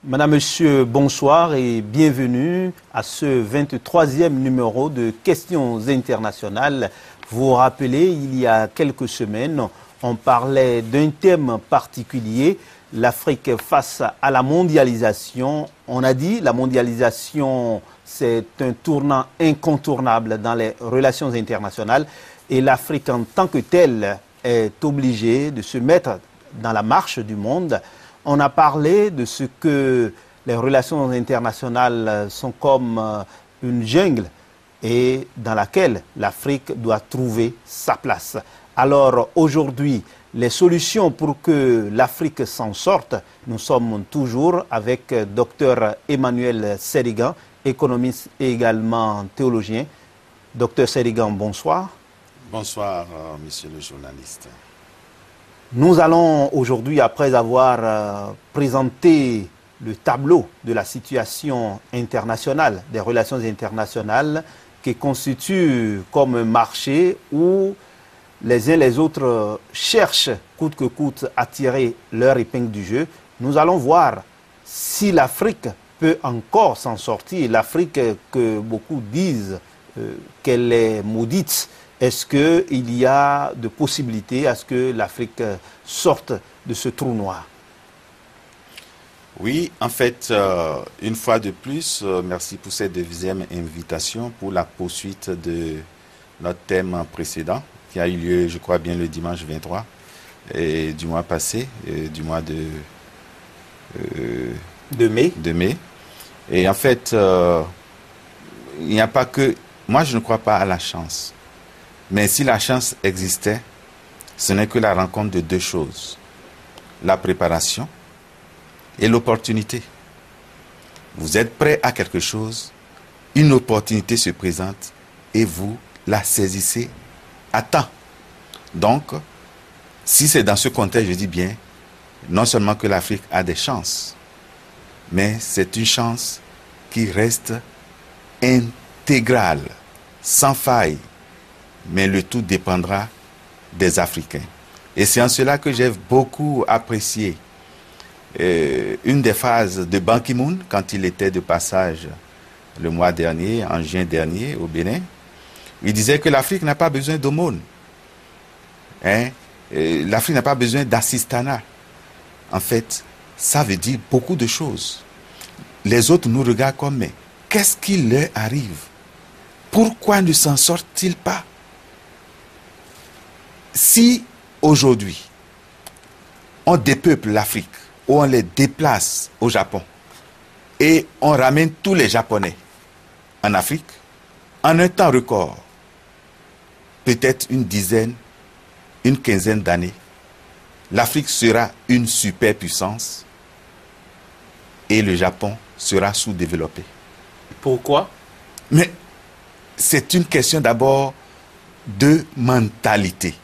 Madame, Monsieur, bonsoir et bienvenue à ce 23e numéro de Questions internationales. Vous vous rappelez, il y a quelques semaines, on parlait d'un thème particulier, l'Afrique face à la mondialisation. On a dit la mondialisation, c'est un tournant incontournable dans les relations internationales et l'Afrique en tant que telle est obligée de se mettre dans la marche du monde. On a parlé de ce que les relations internationales sont comme une jungle et dans laquelle l'Afrique doit trouver sa place. Alors aujourd'hui, les solutions pour que l'Afrique s'en sorte, nous sommes toujours avec Dr Emmanuel Serigan, économiste et également théologien. Dr Serigan, bonsoir. Bonsoir, monsieur le journaliste. Nous allons aujourd'hui, après avoir présenté le tableau de la situation internationale, des relations internationales, qui constitue comme un marché où les uns les autres cherchent coûte que coûte à tirer leur épingle du jeu, nous allons voir si l'Afrique peut encore s'en sortir. L'Afrique que beaucoup disent qu'elle est maudite. Est-ce qu'il y a de possibilités à ce que l'Afrique sorte de ce trou noir? Oui, en fait, une fois de plus, merci pour cette deuxième invitation pour la poursuite de notre thème précédent qui a eu lieu, je crois bien, le dimanche 23 du mois passé, du mois de mai. Et en fait, il n'y a pas que... Moi, je ne crois pas à la chance. Mais si la chance existait, ce n'est que la rencontre de deux choses. La préparation et l'opportunité. Vous êtes prêt à quelque chose, une opportunité se présente et vous la saisissez à temps. Donc, si c'est dans ce contexte, je dis bien, non seulement que l'Afrique a des chances, mais c'est une chance qui reste intégrale, sans faille. Mais le tout dépendra des Africains. Et c'est en cela que j'ai beaucoup apprécié une des phrases de Ban Ki-moon quand il était de passage le mois dernier, en juin dernier, au Bénin. Il disait que l'Afrique n'a pas besoin d'aumône. L'Afrique n'a pas besoin d'assistanat. En fait, ça veut dire beaucoup de choses. Les autres nous regardent comme, mais qu'est-ce qui leur arrive? Pourquoi ne s'en sortent-ils pas? Si aujourd'hui, on dépeuple l'Afrique, ou on les déplace au Japon, et on ramène tous les Japonais en Afrique, en un temps record, peut-être une dizaine, une quinzaine d'années, l'Afrique sera une superpuissance et le Japon sera sous-développé. Pourquoi? Mais c'est une question d'abord de mentalité.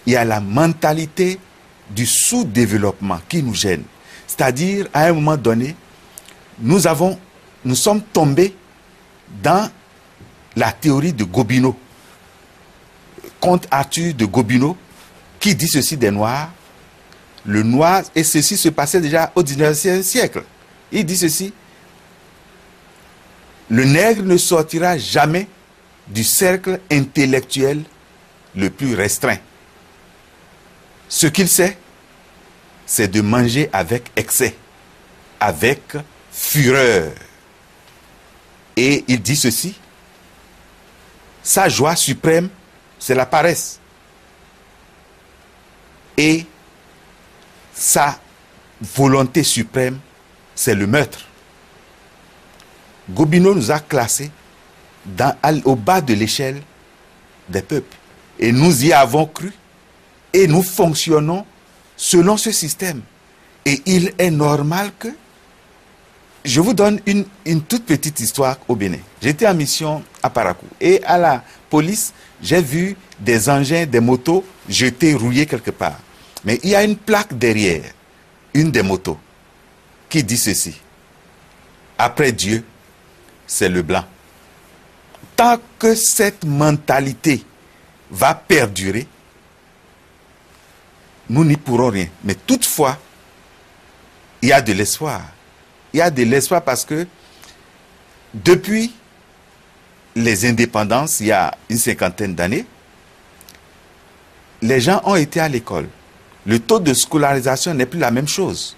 Il y a la mentalité du sous-développement qui nous gêne. C'est-à-dire, à un moment donné, nous sommes tombés dans la théorie de Gobineau. Comte Arthur de Gobineau, qui dit ceci des Noirs. Le Noir, et ceci se passait déjà au 19e siècle. Il dit ceci: le nègre ne sortira jamais du cercle intellectuel le plus restreint. Ce qu'il sait, c'est de manger avec excès, avec fureur. Et il dit ceci: sa joie suprême, c'est la paresse. Et sa volonté suprême, c'est le meurtre. Gobineau nous a classés au bas de l'échelle des peuples. Et nous y avons cru. Et nous fonctionnons selon ce système. Et il est normal que... Je vous donne une toute petite histoire au Bénin. J'étais en mission à Parakou. Et à la police, j'ai vu des engins, des motos jetés, rouillés quelque part. Mais il y a une plaque derrière, une des motos, qui dit ceci: après Dieu, c'est le blanc. Tant que cette mentalité va perdurer, nous n'y pourrons rien. Mais toutefois, il y a de l'espoir. il y a de l'espoir parce que depuis les indépendances, il y a une cinquantaine d'années, les gens ont été à l'école. Le taux de scolarisation n'est plus la même chose.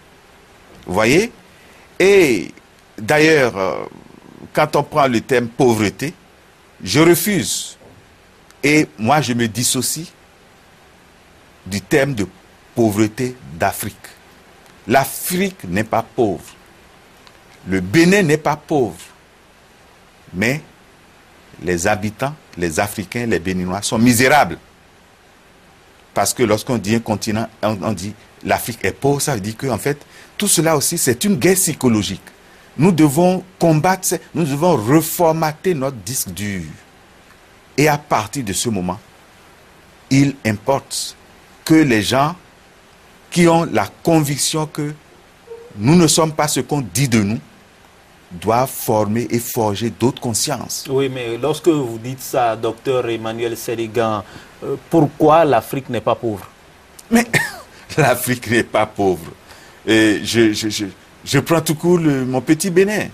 Vous voyez? Et d'ailleurs, quand on prend le thème pauvreté, je refuse. Et moi, je me dissocie du thème de pauvreté d'Afrique. L'Afrique n'est pas pauvre. Le Bénin n'est pas pauvre. Mais les habitants, les Africains, les Béninois sont misérables. Parce que lorsqu'on dit un continent, on dit l'Afrique est pauvre, ça veut dire qu'en fait, tout cela aussi, c'est une guerre psychologique. Nous devons combattre, nous devons reformater notre disque dur. Et à partir de ce moment, il importe que les gens qui ont la conviction que nous ne sommes pas ce qu'on dit de nous, doivent former et forger d'autres consciences. Oui, mais lorsque vous dites ça, docteur Emmanuel Sénégan, pourquoi l'Afrique n'est pas pauvre? Mais l'Afrique n'est pas pauvre. Et je prends tout court mon petit Bénin,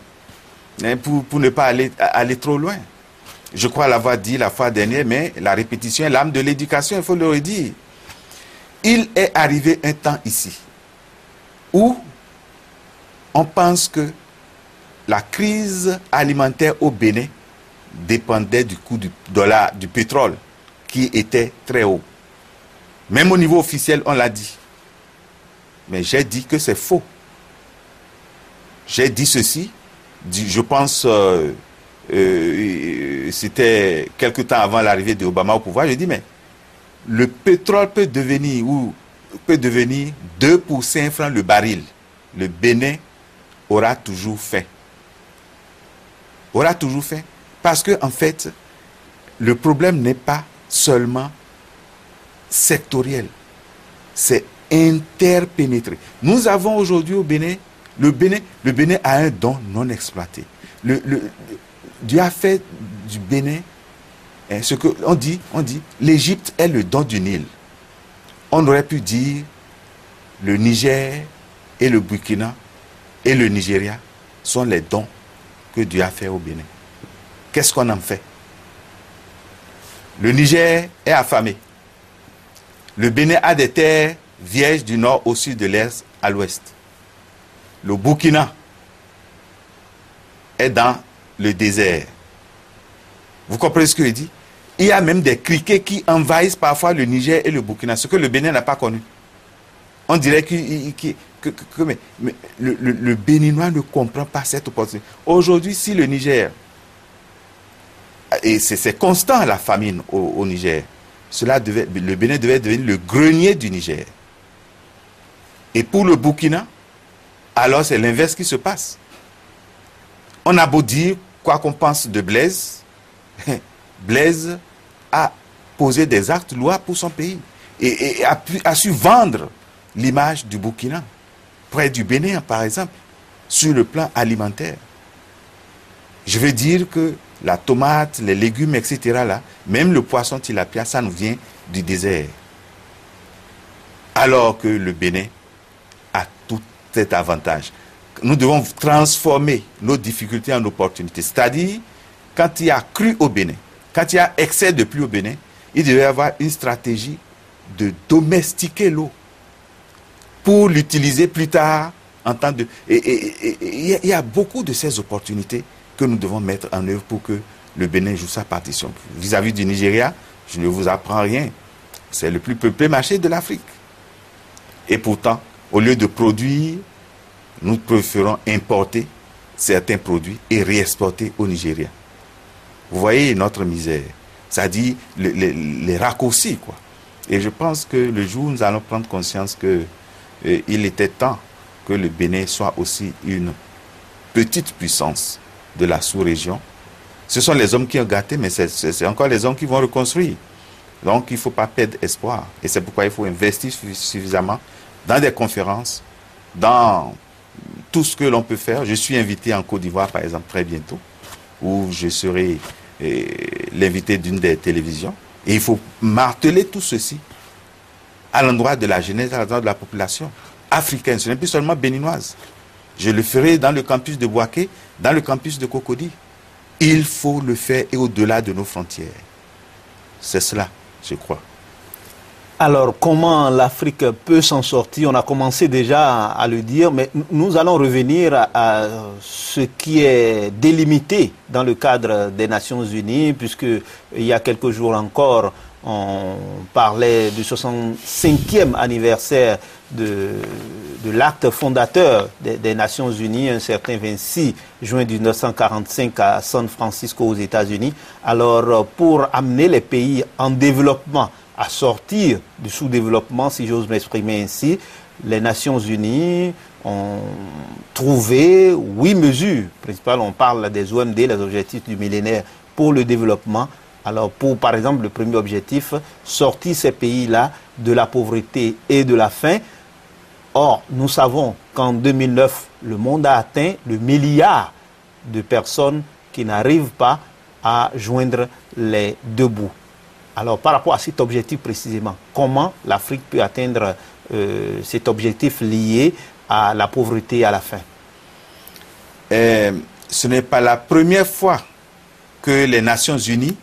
hein, pour ne pas aller trop loin. Je crois l'avoir dit la fois dernière, mais la répétition est l'âme de l'éducation, il faut le redire. Il est arrivé un temps ici où on pense que la crise alimentaire au Bénin dépendait du coût du dollar, du pétrole, qui était très haut. Même au niveau officiel, on l'a dit. Mais j'ai dit que c'est faux. J'ai dit ceci, je pense, c'était quelque temps avant l'arrivée d'Obama au pouvoir, j'ai dit, mais le pétrole peut devenir 2 pour 5 francs le baril. Le Bénin aura toujours fait. Aura toujours fait. Parce que, en fait, le problème n'est pas seulement sectoriel. C'est interpénétré. Nous avons aujourd'hui au Bénin, le Bénin a un don non exploité. Dieu a fait du Bénin ce que on dit, l'Égypte est le don du Nil. On aurait pu dire le Niger et le Burkina et le Nigeria sont les dons que Dieu a fait au Bénin. Qu'est-ce qu'on en fait? Le Niger est affamé. Le Bénin a des terres vierges du nord au sud, de l'est à l'ouest. Le Burkina est dans le désert. Vous comprenez ce que je dis? Il y a même des criquets qui envahissent parfois le Niger et le Burkina, ce que le Bénin n'a pas connu. On dirait que le Béninois ne comprend pas cette opportunité. Aujourd'hui, si le Niger, et c'est constant la famine au Niger, le Bénin devait devenir le grenier du Niger. Et pour le Burkina, alors c'est l'inverse qui se passe. On a beau dire quoi qu'on pense de Blaise, Blaise a posé des actes louables pour son pays et a su vendre l'image du Burkina, près du Bénin par exemple, sur le plan alimentaire. Je veux dire que la tomate, les légumes, etc., là, même le poisson tilapia, ça nous vient du désert. Alors que le Bénin a tout cet avantage. Nous devons transformer nos difficultés en opportunités. C'est-à-dire, quand il y a crue au Bénin, quand il y a excès de pluie au Bénin, il devait y avoir une stratégie de domestiquer l'eau pour l'utiliser plus tard en temps de... Et il y a beaucoup de ces opportunités que nous devons mettre en œuvre pour que le Bénin joue sa partition. Vis-à-vis du Nigeria, je ne vous apprends rien. C'est le plus peuplé marché de l'Afrique. Et pourtant, au lieu de produire, nous préférons importer certains produits et réexporter au Nigeria. Vous voyez notre misère. C'est-à-dire les raccourcis, quoi. Et je pense que le jour où nous allons prendre conscience que il était temps que le Bénin soit aussi une petite puissance de la sous-région. Ce sont les hommes qui ont gâté, mais c'est encore les hommes qui vont reconstruire. Donc il ne faut pas perdre espoir. Et c'est pourquoi il faut investir suffisamment dans des conférences, dans tout ce que l'on peut faire. Je suis invité en Côte d'Ivoire, par exemple, très bientôt, où je serai l'invité d'une des télévisions. Et il faut marteler tout ceci à l'endroit de la jeunesse, à l'endroit de la population africaine. Ce n'est plus seulement béninoise. Je le ferai dans le campus de Bouaké, dans le campus de Cocody. Il faut le faire et au-delà de nos frontières. C'est cela, je crois. Alors, comment l'Afrique peut s'en sortir? On a commencé déjà à le dire, mais nous allons revenir à ce qui est délimité dans le cadre des Nations Unies, puisque il y a quelques jours encore, on parlait du 65e anniversaire de l'acte fondateur des Nations Unies, un certain 26 juin 1945 à San Francisco aux États-Unis. Alors, pour amener les pays en développement à sortir du sous-développement, si j'ose m'exprimer ainsi, les Nations Unies ont trouvé 8 mesures principales. On parle des OMD, les objectifs du millénaire pour le développement. Alors, pour, par exemple, le premier objectif, sortir ces pays-là de la pauvreté et de la faim. Or, nous savons qu'en 2009, le monde a atteint le milliard de personnes qui n'arrivent pas à joindre les deux bouts. Alors, par rapport à cet objectif précisément, comment l'Afrique peut atteindre cet objectif lié à la pauvreté et à la faim? Ce n'est pas la première fois que les Nations Unies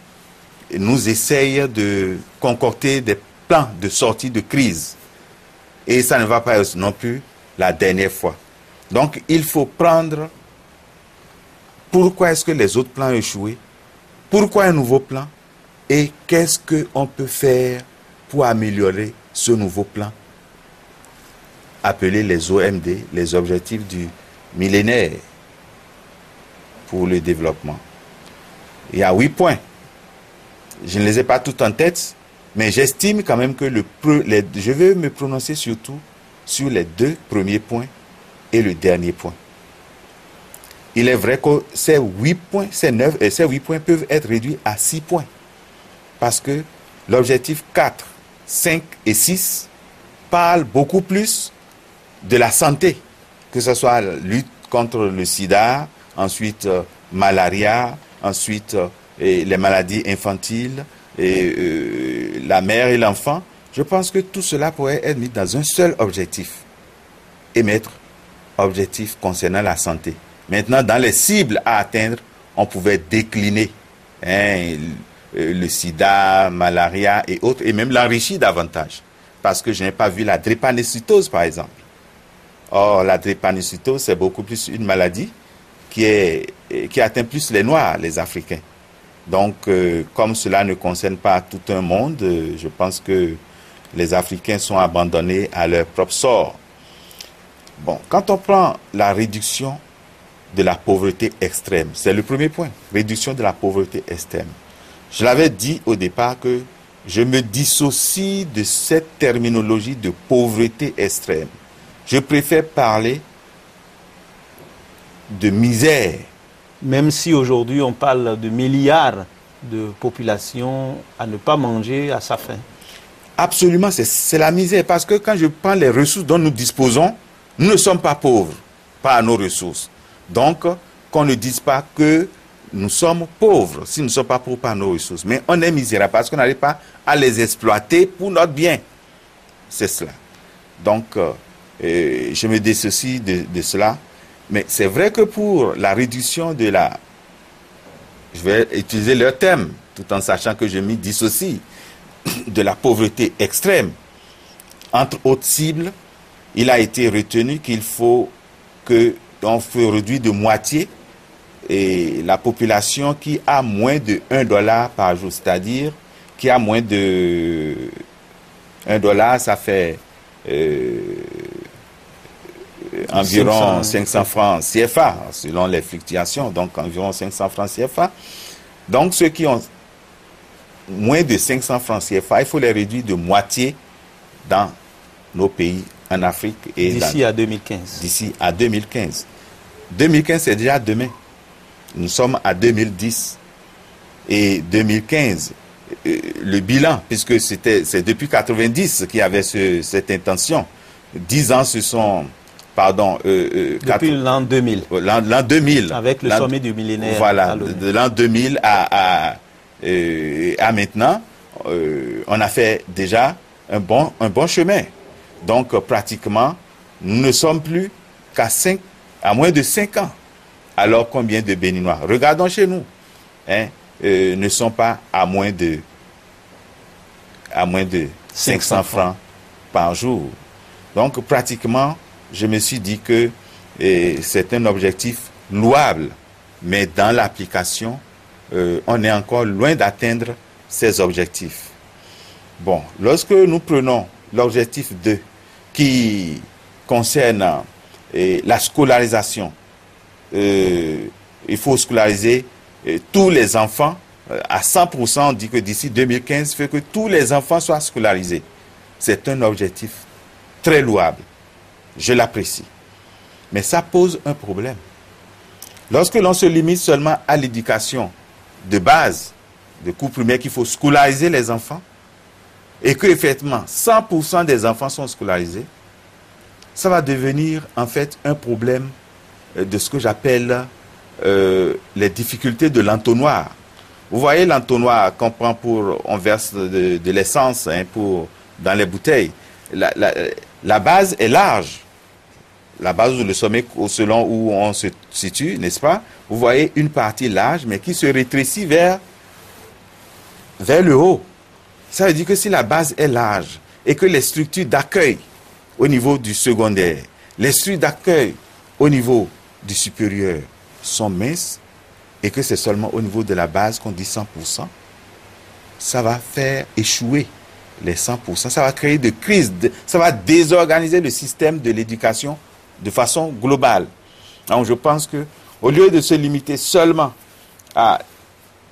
nous essayent de concocter des plans de sortie de crise. Et ça ne va pas être non plus la dernière fois. Donc, il faut prendre pourquoi est-ce que les autres plans ont échoué, pourquoi un nouveau plan, et qu'est-ce qu'on peut faire pour améliorer ce nouveau plan, appelé les OMD, les objectifs du millénaire pour le développement. Il y a 8 points. Je ne les ai pas tous en tête, mais j'estime quand même que je vais me prononcer surtout sur les 2 premiers points et le dernier point. Il est vrai que ces 8 points, ces 8 points peuvent être réduits à 6 points. Parce que l'objectif 4, 5 et 6 parlent beaucoup plus de la santé, que ce soit la lutte contre le sida, ensuite malaria, ensuite les maladies infantiles, et la mère et l'enfant. Je pense que tout cela pourrait être mis dans un seul objectif et mettre objectif concernant la santé. Maintenant, dans les cibles à atteindre, on pouvait décliner le sida, malaria et autres, et même l'enrichir davantage. Parce que je n'ai pas vu la drépanocytose, par exemple. Or, la drépanocytose, c'est beaucoup plus une maladie qui atteint plus les Noirs, les Africains. Donc, comme cela ne concerne pas tout un monde, je pense que les Africains sont abandonnés à leur propre sort. Bon, quand on prend la réduction de la pauvreté extrême, c'est le premier point, réduction de la pauvreté extrême. Je l'avais dit au départ que je me dissocie de cette terminologie de pauvreté extrême. Je préfère parler de misère. Même si aujourd'hui on parle de milliards de populations à ne pas manger à sa faim. Absolument, c'est la misère. Parce que quand je prends les ressources dont nous disposons, nous ne sommes pas pauvres par nos ressources. Donc, qu'on ne dise pas que nous sommes pauvres si nous ne sommes pas pauvres par nos ressources. Mais on est misérable parce qu'on n'arrive pas à les exploiter pour notre bien. C'est cela. Donc, je me dissocie de cela. Mais c'est vrai que pour la réduction de la... Je vais utiliser leur terme, tout en sachant que je me dissocie de la pauvreté extrême. Entre autres cibles, il a été retenu qu'il faut qu'on réduise de moitié et la population qui a moins de $1 par jour, c'est-à-dire qui a moins de $1, ça fait environ 500 francs CFA, selon les fluctuations, donc environ 500 francs CFA. Donc ceux qui ont moins de 500 francs CFA, il faut les réduire de moitié dans nos pays en Afrique. D'ici à 2015. D'ici à 2015. 2015, c'est déjà demain. Nous sommes à 2010. Et 2015, le bilan, puisque c'est depuis 90 qu'il y avait cette intention. 10 ans se sont... Pardon. Depuis l'an 2000. L'an 2000. Avec le sommet du millénaire. Voilà, de l'an 2000 à maintenant, on a fait déjà un bon chemin. Donc, pratiquement, nous ne sommes plus qu'à 5 à moins de 5 ans. Alors combien de Béninois, regardons chez nous, ne sont pas à moins de 500 francs par jour. Donc pratiquement, je me suis dit que c'est un objectif louable, mais dans l'application, on est encore loin d'atteindre ces objectifs. Bon, lorsque nous prenons l'objectif 2 qui concerne la scolarisation, il faut scolariser tous les enfants à 100%. On dit que d'ici 2015, il faut que tous les enfants soient scolarisés. C'est un objectif très louable. Je l'apprécie. Mais ça pose un problème. Lorsque l'on se limite seulement à l'éducation de base, de cours primaire, qu'il faut scolariser les enfants, et que effectivement 100% des enfants sont scolarisés, ça va devenir en fait un problème de ce que j'appelle les difficultés de l'entonnoir. Vous voyez l'entonnoir qu'on prend pour, on verse de l'essence dans les bouteilles. La base est large. La base ou le sommet, selon où on se situe, n'est-ce pas? Vous voyez une partie large, mais qui se rétrécit vers le haut. Ça veut dire que si la base est large et que les structures d'accueil au niveau du secondaire, les structures d'accueil au niveau du supérieur sont minces et que c'est seulement au niveau de la base qu'on dit 100%, ça va faire échouer les 100%. Ça va créer des crises, ça va désorganiser le système de l'éducation de façon globale. Donc je pense que au lieu de se limiter seulement à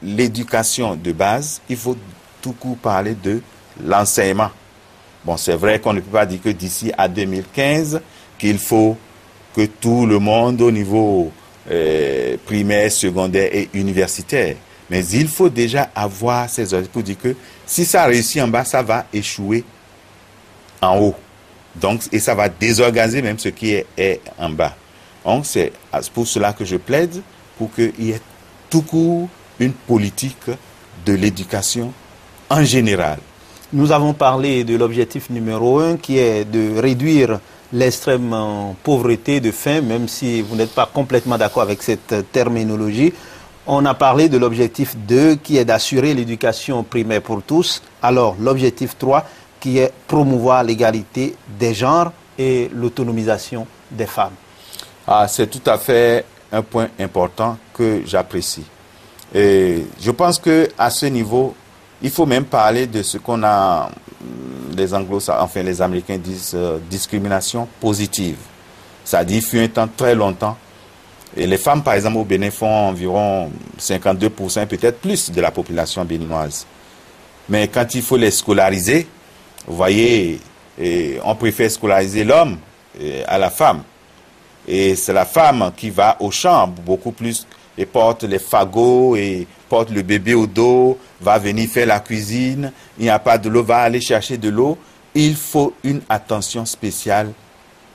l'éducation de base, il faut tout coup parler de l'enseignement. Bon, c'est vrai qu'on ne peut pas dire que d'ici à 2015, qu'il faut que tout le monde au niveau primaire, secondaire et universitaire. Mais il faut déjà avoir ces objectifs pour dire que si ça réussit en bas, ça va échouer en haut. Donc, et ça va désorganiser même ce qui est en bas. Donc, c'est pour cela que je plaide pour qu'il y ait tout court une politique de l'éducation en général. Nous avons parlé de l'objectif numéro 1 qui est de réduire l'extrême pauvreté de faim, même si vous n'êtes pas complètement d'accord avec cette terminologie. On a parlé de l'objectif 2 qui est d'assurer l'éducation primaire pour tous. Alors l'objectif 3 qui est promouvoir l'égalité des genres et l'autonomisation des femmes. C'est tout à fait un point important que j'apprécie. Et je pense qu'à ce niveau, il faut même parler de ce qu'on a, les Américains disent discrimination positive. Ça dit, il fut un temps très longtemps. Et les femmes, par exemple, au Bénin font environ 52%, peut-être plus de la population béninoise. Mais quand il faut les scolariser, vous voyez, on préfère scolariser l'homme à la femme. Et c'est la femme qui va au champ beaucoup plus et porte les fagots et porte le bébé au dos, va venir faire la cuisine, il n'y a pas de l'eau, va aller chercher de l'eau. Il faut une attention spéciale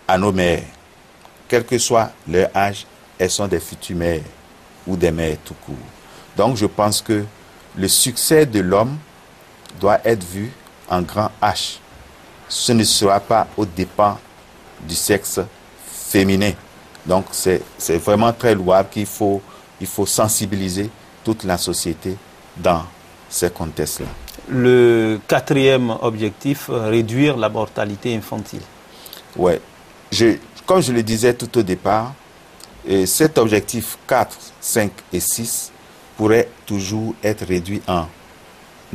à nos mères. Quel que soit leur âge, elles sont des futures mères ou des mères tout court. Donc je pense que le succès de l'homme doit être vu en grand H. Ce ne sera pas aux dépens du sexe féminin. Donc c'est vraiment très louable qu'il faut sensibiliser toute la société dans ces contextes-là. Le 4e objectif, réduire la mortalité infantile. Oui, comme je le disais tout au départ, cet objectif 4, 5 et 6 pourrait toujours être réduit en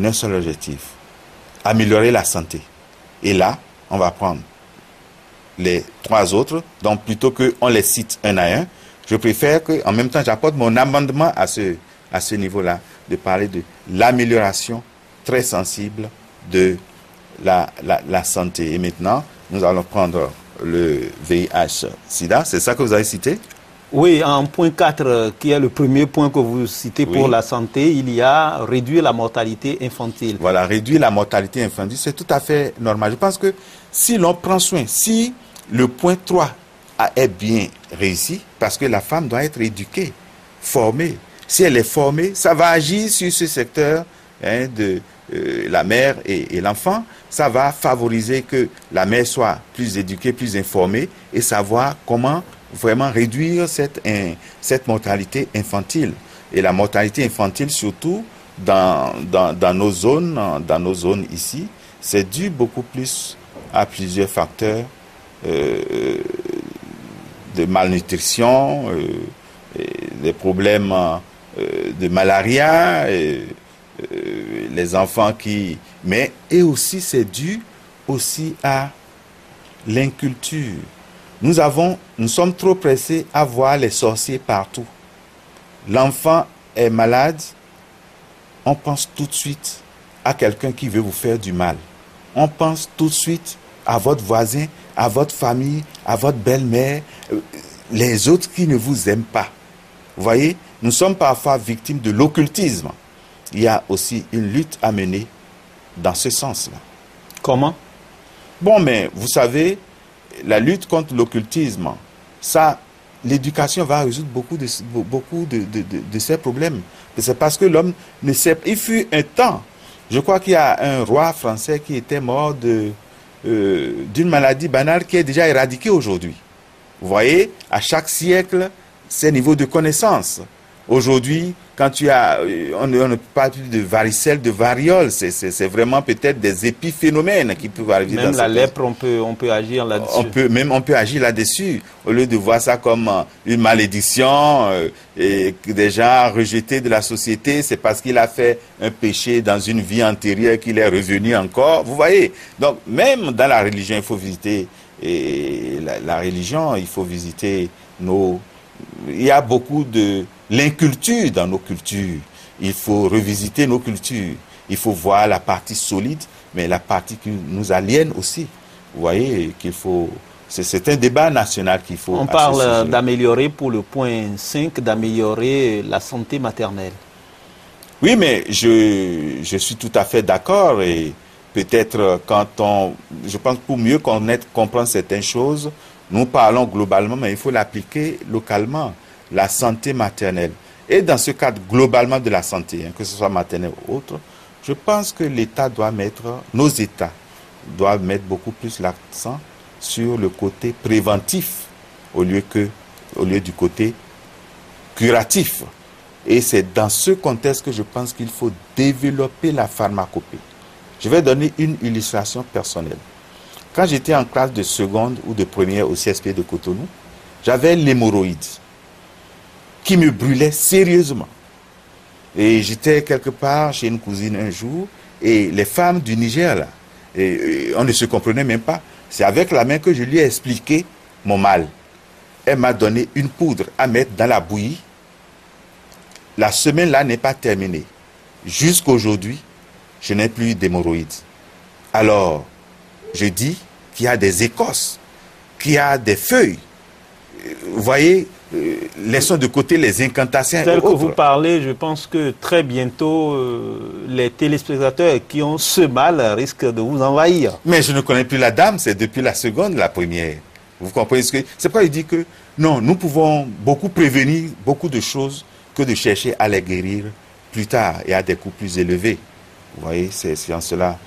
un seul objectif, améliorer la santé. Et là, on va prendre les 3 autres, donc plutôt qu'on les cite un à un, je préfère qu'en même temps j'apporte mon amendement à ce niveau-là, de parler de l'amélioration très sensible de la santé. Et maintenant, nous allons prendre le VIH-Sida, c'est ça que vous avez cité? Oui, en point 4, qui est le premier point que vous citez pour la santé, il y a réduire la mortalité infantile. Voilà, réduire la mortalité infantile, c'est tout à fait normal. Je pense que si l'on prend soin, si le point 3 est bien réussi, parce que la femme doit être éduquée, formée. Si elle est formée, ça va agir sur ce secteur de la mère et l'enfant. Ça va favoriser que la mère soit plus éduquée, plus informée et savoir comment vraiment réduire cette mortalité infantile. Et la mortalité infantile, surtout dans nos zones ici, c'est dû beaucoup plus à plusieurs facteurs de malnutrition, des problèmes de malaria, les enfants qui... Mais, et aussi, c'est dû aussi à l'inculture. Nous sommes trop pressés à voir les sorciers partout. L'enfant est malade, on pense tout de suite à quelqu'un qui veut vous faire du mal. On pense tout de suite à votre voisin, à votre famille, à votre belle-mère, les autres qui ne vous aiment pas. Vous voyez, nous sommes parfois victimes de l'occultisme. Il y a aussi une lutte à mener dans ce sens-là. Comment? Bon, mais vous savez, la lutte contre l'occultisme, ça, l'éducation va résoudre beaucoup de ces problèmes. C'est parce que l'homme ne sait pas. Il fut un temps, je crois qu'il y a un roi français qui était mort d'une maladie banale qui est déjà éradiquée aujourd'hui. Vous voyez, à chaque siècle, ces niveaux de connaissance. Aujourd'hui, quand on ne parle plus de varicelle, de variole, c'est vraiment peut-être des épiphénomènes qui peuvent arriver. Même la lèpre, on peut agir là-dessus. On peut agir là-dessus, au lieu de voir ça comme une malédiction et que des gens rejetés de la société, c'est parce qu'il a fait un péché dans une vie antérieure qu'il est revenu encore. Vous voyez, donc même dans la religion, il faut visiter la religion, il faut visiter il y a beaucoup de l'inculture dans nos cultures. Il faut revisiter nos cultures. Il faut voir la partie solide, mais la partie qui nous aliène aussi. Vous voyez qu'il faut... C'est un débat national qu'il faut... On parle d'améliorer, pour le point 5, d'améliorer la santé maternelle. Oui, mais je suis tout à fait d'accord. Et peut-être je pense pour mieux comprendre certaines choses, nous parlons globalement, mais il faut l'appliquer localement. La santé maternelle. Et dans ce cadre globalement de la santé, que ce soit maternelle ou autre, je pense que nos États doivent mettre beaucoup plus l'accent sur le côté préventif au lieu du côté curatif. Et c'est dans ce contexte que je pense qu'il faut développer la pharmacopée. Je vais donner une illustration personnelle. Quand j'étais en classe de seconde ou de première au CSP de Cotonou, j'avais l'hémorroïde qui me brûlait sérieusement. Et j'étais quelque part chez une cousine un jour, et les femmes du Niger, là, on ne se comprenait même pas. C'est avec la main que je lui ai expliqué mon mal. Elle m'a donné une poudre à mettre dans la bouillie. La semaine-là n'est pas terminée. Jusqu'aujourd'hui, je n'ai plus d'hémorroïdes. Alors, je dis qu'il y a des écorces, qu'il y a des feuilles. Vous voyez, laissons de côté les incantations. Tel que vous parlez, je pense que très bientôt, les téléspectateurs qui ont ce mal risquent de vous envahir. Mais je ne connais plus la dame, c'est depuis la seconde, la première. Vous comprenez ce que... C'est pourquoi je dis que non, nous pouvons beaucoup prévenir beaucoup de choses que de chercher à les guérir plus tard et à des coûts plus élevés. Vous voyez, c'est en cela.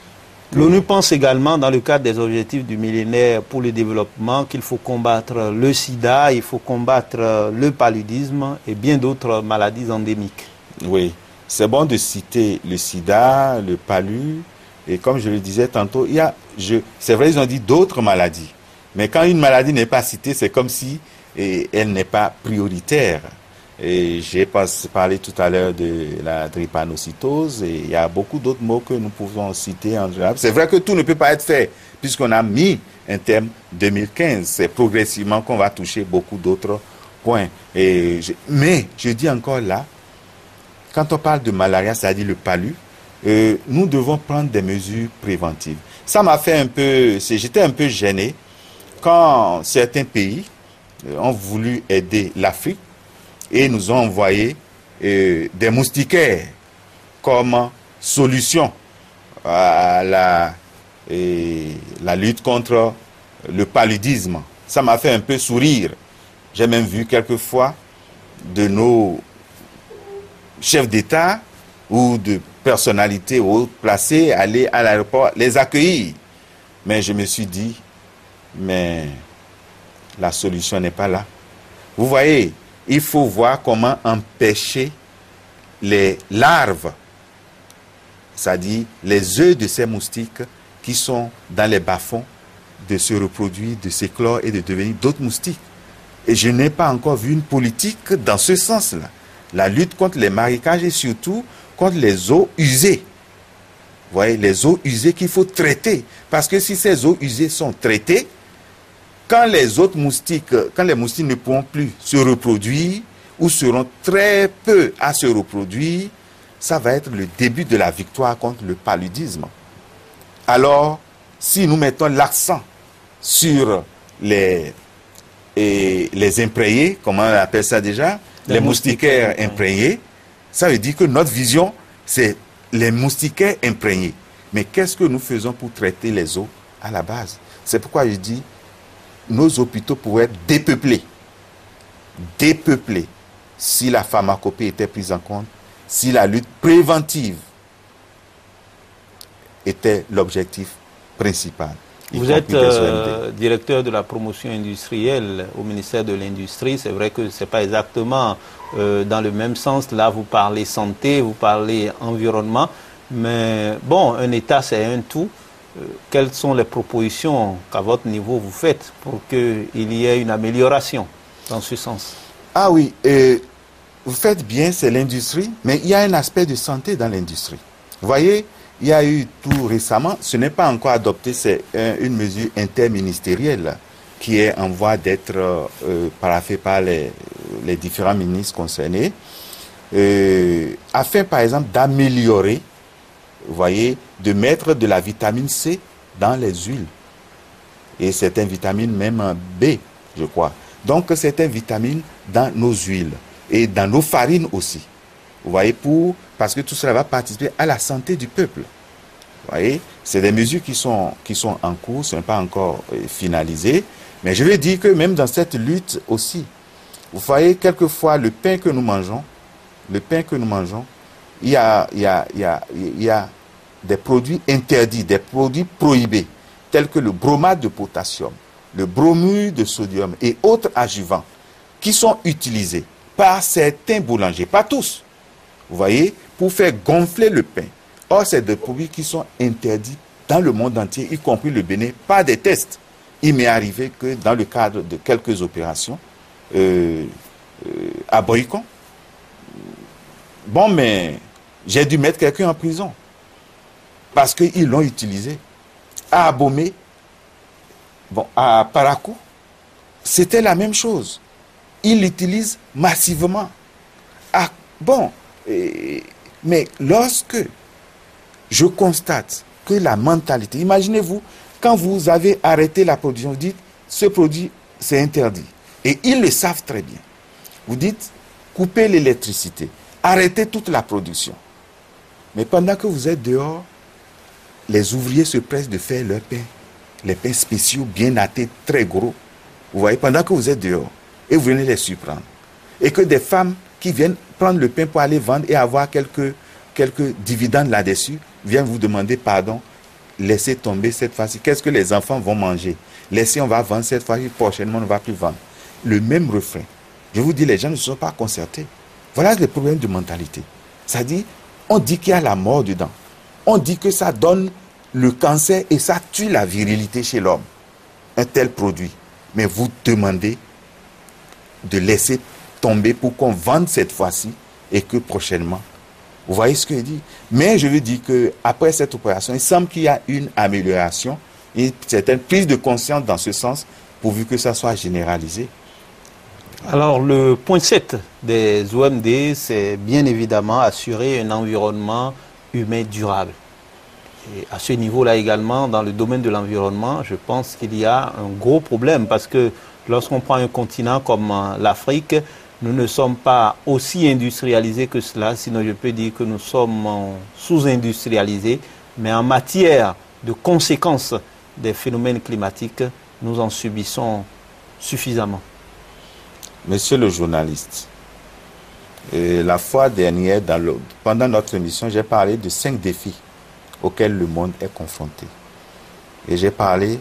L'ONU pense également, dans le cadre des objectifs du millénaire pour le développement, qu'il faut combattre le sida, il faut combattre le paludisme et bien d'autres maladies endémiques. Oui, c'est bon de citer le sida, le palu, et comme je le disais tantôt, c'est vrai, ils ont dit d'autres maladies. Mais quand une maladie n'est pas citée, c'est comme si elle n'est pas prioritaire. Et j'ai parlé tout à l'heure de la drépanocytose et il y a beaucoup d'autres mots que nous pouvons citer en général. C'est vrai que tout ne peut pas être fait puisqu'on a mis un thème 2015. C'est progressivement qu'on va toucher beaucoup d'autres points. Mais je dis encore là, quand on parle de malaria, c'est-à-dire le palu, nous devons prendre des mesures préventives. Ça m'a fait j'étais un peu gêné quand certains pays ont voulu aider l'Afrique et nous ont envoyé des moustiquaires comme solution à la lutte contre le paludisme. Ça m'a fait un peu sourire. J'ai même vu quelquefois de nos chefs d'État ou de personnalités haut placées aller à l'aéroport les accueillir. Mais je me suis dit, mais la solution n'est pas là. Vous voyez, il faut voir comment empêcher les larves, c'est-à-dire les œufs de ces moustiques qui sont dans les bas-fonds, de se reproduire, de s'éclore et de devenir d'autres moustiques. Et je n'ai pas encore vu une politique dans ce sens-là. La lutte contre les marécages et surtout contre les eaux usées. Vous voyez, les eaux usées qu'il faut traiter. Parce que si ces eaux usées sont traitées, quand les autres moustiques, quand les moustiques ne pourront plus se reproduire ou seront très peu à se reproduire, ça va être le début de la victoire contre le paludisme. Alors, si nous mettons l'accent sur les imprégnés, comment on appelle ça déjà, les moustiquaires imprégnés, ça veut dire que notre vision, c'est les moustiquaires imprégnés. Mais qu'est-ce que nous faisons pour traiter les eaux à la base? C'est pourquoi je dis, nos hôpitaux pourraient être dépeuplés. Dépeuplés. Si la pharmacopée était prise en compte, si la lutte préventive était l'objectif principal. Vous êtes directeur de la promotion industrielle au ministère de l'Industrie. C'est vrai que ce n'est pas exactement dans le même sens. Là, vous parlez santé, vous parlez environnement. Mais bon, un État, c'est un tout. Quelles sont les propositions qu'à votre niveau vous faites pour qu'il y ait une amélioration dans ce sens? Ah oui, vous faites bien, c'est l'industrie, mais il y a un aspect de santé dans l'industrie. Vous voyez, il y a eu tout récemment, ce n'est pas encore adopté, c'est une mesure interministérielle qui est en voie d'être paraphée par les différents ministres concernés, afin par exemple d'améliorer, vous voyez, de mettre de la vitamine C dans les huiles. Et certaines vitamines même B, je crois. Donc certaines vitamines dans nos huiles et dans nos farines aussi. Vous voyez, parce que tout cela va participer à la santé du peuple. Vous voyez, c'est des mesures qui sont en cours, ce n'est pas encore finalisé. Mais je veux dire que même dans cette lutte aussi, vous voyez, quelquefois, le pain que nous mangeons, il y a des produits interdits, des produits prohibés, tels que le bromate de potassium, le bromure de sodium et autres adjuvants, qui sont utilisés par certains boulangers, pas tous, vous voyez, pour faire gonfler le pain. Or, c'est des produits qui sont interdits dans le monde entier, y compris le Bénin, par des tests. Il m'est arrivé que dans le cadre de quelques opérations, à Boycon, bon, mais j'ai dû mettre quelqu'un en prison parce qu'ils l'ont utilisé. À Abomey, bon, à Parakou, c'était la même chose. Ils l'utilisent massivement. Ah, bon, mais lorsque je constate que la mentalité, imaginez-vous, quand vous avez arrêté la production, vous dites, ce produit, c'est interdit. Et ils le savent très bien. Vous dites, coupez l'électricité, arrêtez toute la production. Mais pendant que vous êtes dehors, les ouvriers se pressent de faire leur pain. Les pains spéciaux, bien nattés, très gros. Vous voyez, pendant que vous êtes dehors, et vous venez les surprendre. Et que des femmes qui viennent prendre le pain pour aller vendre et avoir quelques dividendes là-dessus, viennent vous demander pardon, laissez tomber cette fois-ci. Qu'est-ce que les enfants vont manger? Laissez, on va vendre cette fois-ci, prochainement on ne va plus vendre. Le même refrain. Je vous dis, les gens ne se sont pas concertés. Voilà les problèmes de mentalité. C'est-à-dire, on dit qu'il y a la mort dedans. On dit que ça donne le cancer et ça tue la virilité chez l'homme. Un tel produit. Mais vous demandez de laisser tomber pour qu'on vende cette fois-ci et que prochainement. Vous voyez ce que je dis? Mais je veux dire qu'après cette opération, il semble qu'il y a une amélioration, une certaine prise de conscience dans ce sens, pourvu que ça soit généralisé. Alors, le point 7 des OMD, c'est bien évidemment assurer un environnement humain durable. Et à ce niveau-là également, dans le domaine de l'environnement, je pense qu'il y a un gros problème parce que lorsqu'on prend un continent comme l'Afrique, nous ne sommes pas aussi industrialisés que cela, sinon je peux dire que nous sommes sous-industrialisés, mais en matière de conséquences des phénomènes climatiques, nous en subissons suffisamment. Monsieur le journaliste, la fois dernière, pendant notre émission, j'ai parlé de 5 défis auxquels le monde est confronté. Et j'ai parlé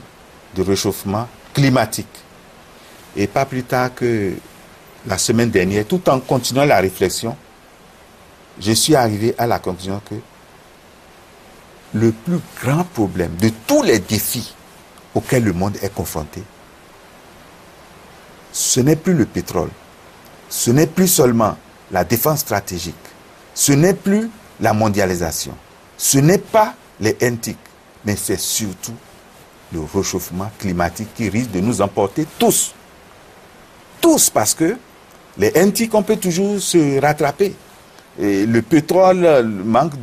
de réchauffement climatique. Et pas plus tard que la semaine dernière, tout en continuant la réflexion, je suis arrivé à la conclusion que le plus grand problème de tous les défis auxquels le monde est confronté, ce n'est plus le pétrole, ce n'est plus seulement la défense stratégique, ce n'est plus la mondialisation, ce n'est pas les NTIC, mais c'est surtout le réchauffement climatique qui risque de nous emporter tous. Tous, parce que les NTIC, on peut toujours se rattraper. Et le pétrole, le manque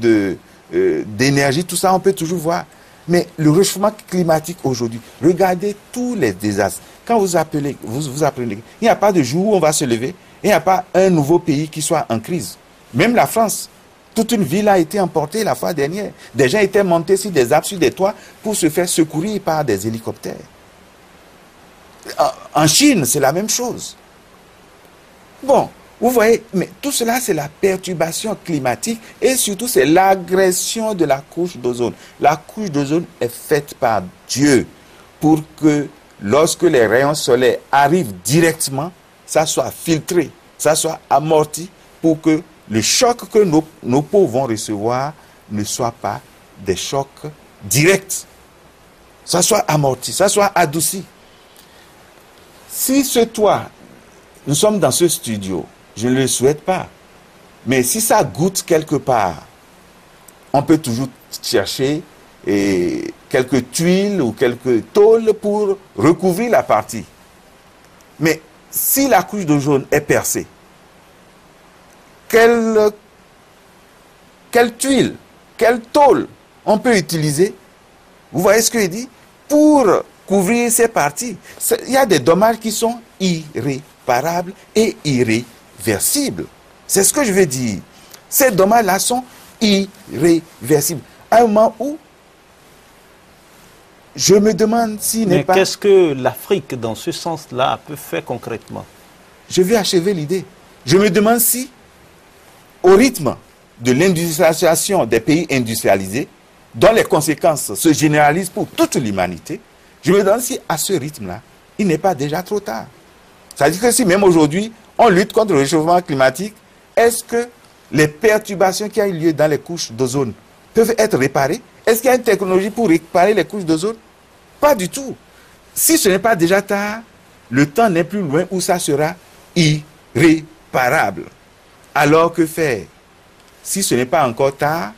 d'énergie, tout ça, on peut toujours voir. Mais le réchauffement climatique aujourd'hui, regardez tous les désastres. Quand vous appelez, il n'y a pas de jour où on va se lever, et il n'y a pas un nouveau pays qui soit en crise. Même la France, toute une ville a été emportée la fois dernière. Des gens étaient montés sur des arbres, sur des toits, pour se faire secourir par des hélicoptères. En Chine, c'est la même chose. Bon, vous voyez, mais tout cela, c'est la perturbation climatique et surtout, c'est l'agression de la couche d'ozone. La couche d'ozone est faite par Dieu pour que lorsque les rayons solaires arrivent directement, ça soit filtré, ça soit amorti pour que le choc que nos peaux vont recevoir ne soit pas des chocs directs. Ça soit amorti, ça soit adouci. Si ce toit, nous sommes dans ce studio, je ne le souhaite pas, mais si ça goûte quelque part, on peut toujours chercher quelques tuiles ou quelques tôles pour recouvrir la partie. Mais si la couche d'ozone est percée, quelle tuile, quelle tôle on peut utiliser? Vous voyez ce que je dis? Pour couvrir ces parties. Il y a des dommages qui sont irréparables et irréversibles. C'est ce que je veux dire. Ces dommages-là sont irréversibles. À un moment où je me demande s'il n'est pas... Mais qu'est-ce que l'Afrique, dans ce sens-là, peut faire concrètement? Je vais achever l'idée. Je me demande si, au rythme de l'industrialisation des pays industrialisés, dont les conséquences se généralisent pour toute l'humanité, je me demande si, à ce rythme-là, il n'est pas déjà trop tard. C'est-à-dire que si même aujourd'hui, on lutte contre le réchauffement climatique, est-ce que les perturbations qui ont eu lieu dans les couches d'ozone peuvent être réparées? Est-ce qu'il y a une technologie pour réparer les couches d'ozone? Pas du tout. Si ce n'est pas déjà tard, le temps n'est plus loin où ça sera irréparable. Alors que faire? Si ce n'est pas encore tard,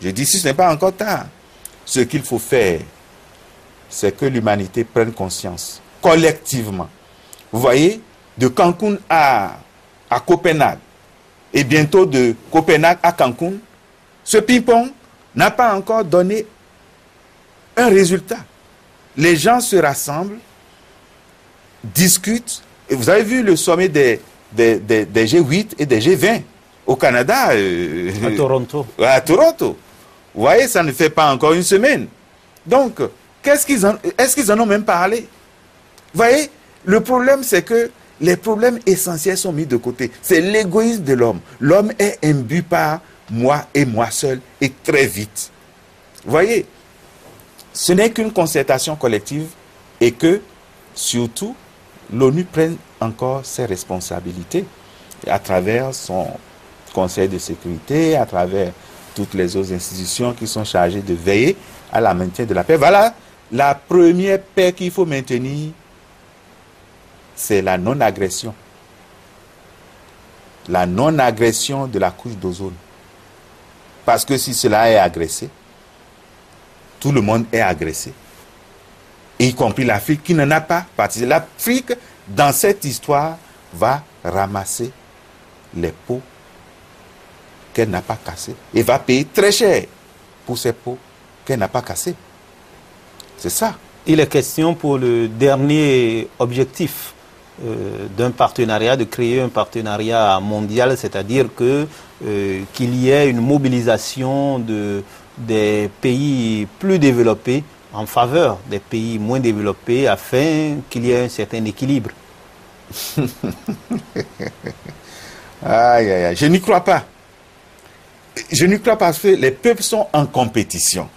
je dis si ce n'est pas encore tard, ce qu'il faut faire, c'est que l'humanité prenne conscience, collectivement. Vous voyez, de Cancun à Copenhague, et bientôt de Copenhague à Cancun, ce ping-pong n'a pas encore donné un résultat. Les gens se rassemblent, discutent, et vous avez vu le sommet des G8 et des G20 au Canada. À Toronto. À Toronto. Vous voyez, ça ne fait pas encore une semaine. Donc, est-ce qu'ils en ont même parlé? Vous voyez, le problème, c'est que les problèmes essentiels sont mis de côté. C'est l'égoïsme de l'homme. L'homme est imbu par moi et moi seul, et très vite. Vous voyez, ce n'est qu'une concertation collective et que, surtout, l'ONU prenne encore ses responsabilités à travers son Conseil de sécurité, à travers toutes les autres institutions qui sont chargées de veiller à la maintien de la paix. Voilà, la première paix qu'il faut maintenir, c'est la non-agression. La non-agression de la couche d'ozone. Parce que si cela est agressé, tout le monde est agressé. Y compris l'Afrique qui n'en a pas participé. L'Afrique, dans cette histoire, va ramasser les pots qu'elle n'a pas cassés et va payer très cher pour ces pots qu'elle n'a pas cassés. C'est ça. Il est question pour le dernier objectif d'un partenariat, de créer un partenariat mondial, c'est-à-dire qu'il y ait une mobilisation des pays plus développés en faveur des pays moins développés afin qu'il y ait un certain équilibre. Aïe, aïe, aïe. Je n'y crois pas. Je n'y crois pas parce que les peuples sont en compétition.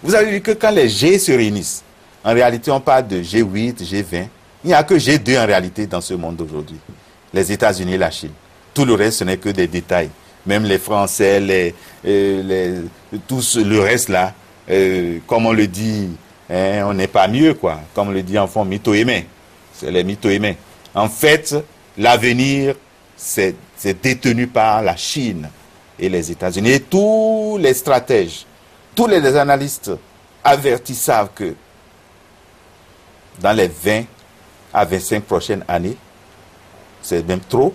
Vous avez vu que quand les G se réunissent, en réalité on parle de G8, G20, il n'y a que G2 en réalité dans ce monde aujourd'hui. les États-Unis et la Chine. Tout le reste, ce n'est que des détails. Même les Français, tout le reste là, comme on le dit, hein, on n'est pas mieux, quoi. Comme on le dit en fond, mytho-aimé. C'est les mytho-aimés. En fait, l'avenir, c'est détenu par la Chine et les États-Unis. Et tous les stratèges, tous les analystes avertis savent que dans les 20 à 25 prochaines années, c'est même trop,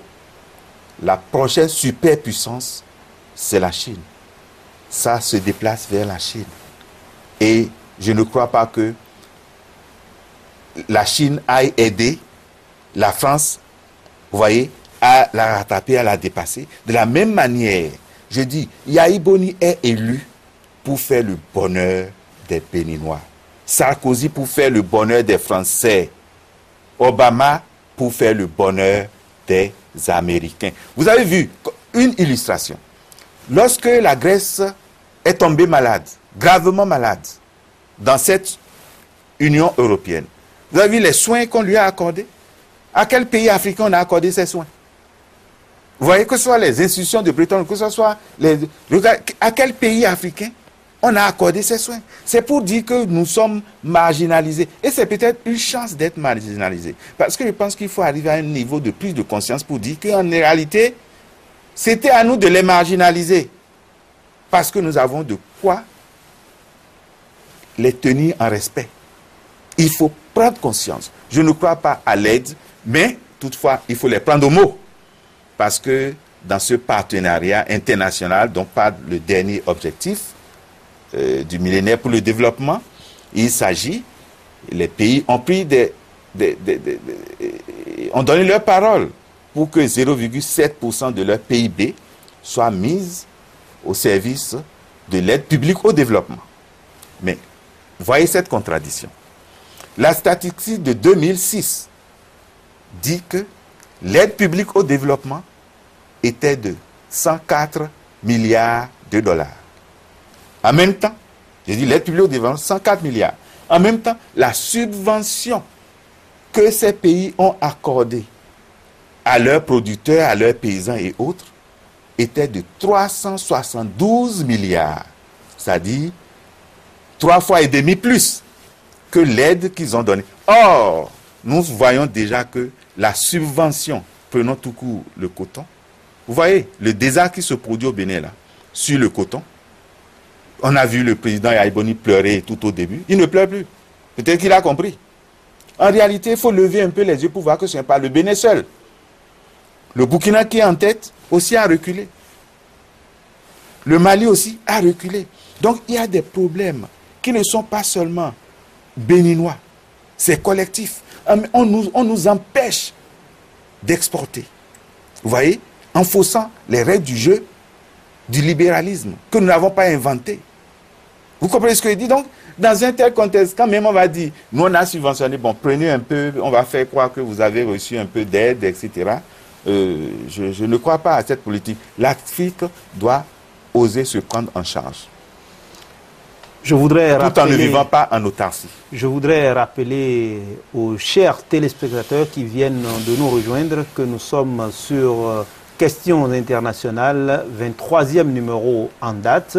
la prochaine superpuissance, c'est la Chine. Ça se déplace vers la Chine. Et je ne crois pas que la Chine aille aider la France, vous voyez, à la rattraper, à la dépasser. De la même manière, je dis, Yahi Boni est élu pour faire le bonheur des Béninois. Sarkozy pour faire le bonheur des Français. Obama pour faire le bonheur des Américains. Vous avez vu une illustration. Lorsque la Grèce est tombée malade, gravement malade, dans cette Union européenne, vous avez vu les soins qu'on lui a accordés? À quel pays africain on a accordé ces soins? Vous voyez, que ce soit les institutions de Bretton, que ce soit à quel pays africain on a accordé ces soins? C'est pour dire que nous sommes marginalisés. Et c'est peut-être une chance d'être marginalisés. Parce que je pense qu'il faut arriver à un niveau de plus de conscience pour dire qu'en réalité, c'était à nous de les marginaliser. Parce que nous avons de quoi les tenir en respect. Il faut prendre conscience. Je ne crois pas à l'aide, mais toutefois, il faut les prendre au mot. Parce que dans ce partenariat international, dont parle le dernier objectif du millénaire pour le développement, il s'agit, les pays ont pris ont donné leur parole pour que 0,7% de leur PIB soit mise au service de l'aide publique au développement. Mais voyez cette contradiction. La statistique de 2006 dit que l'aide publique au développement était de 104 milliards de dollars. En même temps, je dis l'aide publique au développement, 104 milliards. En même temps, la subvention que ces pays ont accordée à leurs producteurs, à leurs paysans et autres, était de 372 milliards. C'est-à-dire 3 fois et demi plus que l'aide qu'ils ont donnée. Or, nous voyons déjà que la subvention, prenons tout court le coton, vous voyez, le désastre qui se produit au Bénin là, sur le coton, on a vu le président Yahi Boni pleurer tout au début, il ne pleure plus. Peut-être qu'il a compris. En réalité, il faut lever un peu les yeux pour voir que ce n'est pas le Bénin seul. Le Burkina qui est en tête aussi a reculé. Le Mali aussi a reculé. Donc il y a des problèmes qui ne sont pas seulement béninois, c'est collectif. On nous empêche d'exporter. Vous voyez, en faussant les règles du jeu du libéralisme que nous n'avons pas inventé. Vous comprenez ce que je dis? Donc, dans un tel contexte, quand même on va dire, nous on a subventionné, bon, prenez un peu, on va faire croire que vous avez reçu un peu d'aide, etc. Je ne crois pas à cette politique. L'Afrique doit oser se prendre en charge. Tout en ne vivant pas en autarcie. Je voudrais rappeler aux chers téléspectateurs qui viennent de nous rejoindre que nous sommes sur Questions internationales, 23e numéro en date,